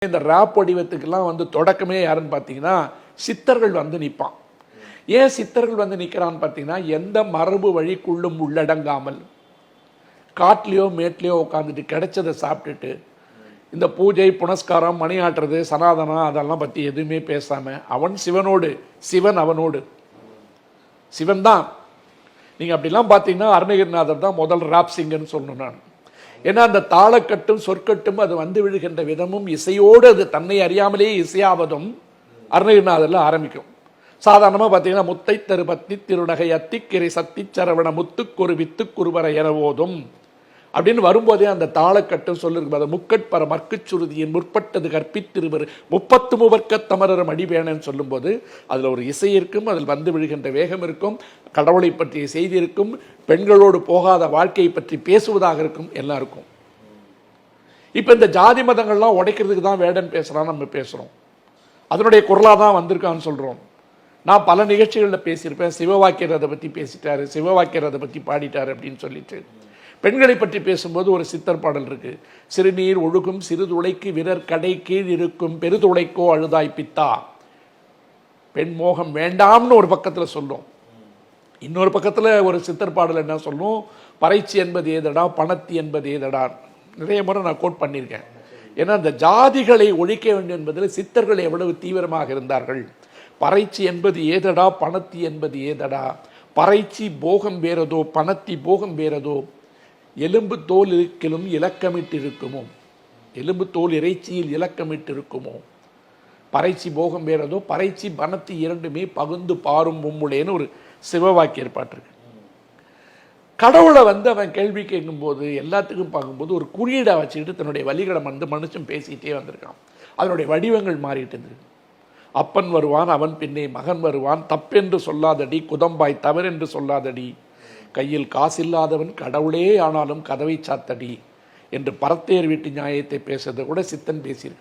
இந்த ராப் வடிவத்துக்கெல்லாம் வந்து தொடக்கமே யாருன்னு பார்த்தீங்கன்னா சித்தர்கள் வந்து நிற்பான். ஏன் சித்தர்கள் வந்து நிற்கிறான்னு பார்த்தீங்கன்னா, எந்த மரபு வழிக்குள்ளும் உள்ளடங்காமல் காட்டிலையோ மேட்லையோ உட்காந்துட்டு கிடைச்சதை சாப்பிட்டுட்டு இந்த பூஜை புனஸ்காரம் மணி ஆட்டுறது சனாதனம் அதெல்லாம் பற்றி எதுவுமே பேசாமல் அவன் சிவனோடு சிவன் அவனோடு சிவன் தான். நீங்கள் அப்படிலாம் பார்த்தீங்கன்னா அருணகிரிநாதர் தான் முதல் ராப் சிங்கர்னு சொல்லணும் நான். ஏன்னா அந்த தாளக்கட்டும் சொற்கட்டும் அது வந்து விழுகின்ற விதமும் இசையோடு அது தன்னை அறியாமலேயே இசையாவதும் அருணகிரிநாதரில் ஆரம்பிக்கும். சாதாரணமாக பார்த்தீங்கன்னா முத்தை தரு பத்தி திருநகை அத்திக்கிரை சத்தி சரவண முத்துக்குரு வித்துக்குருவரை எனவோதும் அப்படின்னு வரும்போதே அந்த தாளக்கட்டும் சொல்லிருக்கு. முக்கட்பர மற்குச்சுருதியின் முற்பட்டது கற்பித்திருவர் 30 முவர்க்கத்தமரரும் அடிவேணன்னு சொல்லும்போது அதில் ஒரு இசை இருக்கும், அதில் வந்து விழுகின்ற வேகம் இருக்கும், கடவுளை பற்றிய செய்தி இருக்கும், பெண்களோடு போகாத வாழ்க்கையை பற்றி பேசுவதாக இருக்கும், எல்லாம் இருக்கும். இப்போ இந்த ஜாதி மதங்கள்லாம் உடைக்கிறதுக்கு தான் வேடன் பேசுகிறான்னு நம்ம பேசுகிறோம். அதனுடைய குரலாக தான் வந்திருக்கான்னு சொல்கிறோம். நான் பல நிகழ்ச்சிகளில் பேசியிருப்பேன். சிவவாக்கியர் அதை பற்றி பேசிட்டாரு, சிவவாக்கியர் அதை பற்றி பாடிட்டார் அப்படின்னு சொல்லிட்டு. பெண்களை பற்றி பேசும்போது ஒரு சித்தர் பாடல் இருக்கு. சிறுநீர் ஒழுகும் சிறுதுளைக்கு விரற் கடை கீழ் இருக்கும் பெருதுளைக்கோ அழுதாய் பித்தா. பெண் மோகம் வேண்டாம்னு ஒரு பக்கத்தில் சொல்லும், இன்னொரு பக்கத்தில் ஒரு சித்தர் பாடல் என்ன சொல்லும், பறைச்சி என்பது ஏதடா பணத்தி என்பது ஏதடா. நிறைய முறை நான் கோட் பண்ணியிருக்கேன். ஏன்னா இந்த ஜாதிகளை ஒழிக்க வேண்டும் என்பதில் சித்தர்கள் எவ்வளவு தீவிரமாக இருந்தார்கள். பறைச்சி என்பது ஏதடா பணத்தி என்பது ஏதடா, பறைச்சி போகம் வேறதோ பணத்தி போகம் வேறதோ, எலும்பு தோல் இருக்கிலும் இலக்கமிட்டு இருக்குமோ, எலும்பு தோல் இறைச்சியில் இலக்கமிட்டு இருக்குமோ, பறைச்சி போகம் வேறதோ பறைச்சி பணத்தி இரண்டுமே பகுந்து பாரும் மும்முளேன்னு ஒரு சிவவாக்கியர் பாட்டிருக்கு. கடவுளை வந்து அவன் கேள்வி கேட்கும்போது எல்லாத்துக்கும் பார்க்கும்போது ஒரு குறியீடை வச்சுக்கிட்டு தன்னுடைய வழிகளை வந்து மனுஷன் பேசிகிட்டே வந்திருக்கான். அதனுடைய வடிவங்கள் மாறிட்டு இருந்திருக்கு. அப்பன் வருவான் அவன் பின்னே மகன் வருவான், தப்பென்று சொல்லாதடி குதம்பாய் தவறென்று சொல்லாதடி, கையில் காசில்லாதவன் கடவுளே ஆனாலும் கதவை சாத்தடி என்று பரத்தையர் வீட்டு நியாயத்தை பேசுறதை கூட சித்தன் பேசியிருக்கான்.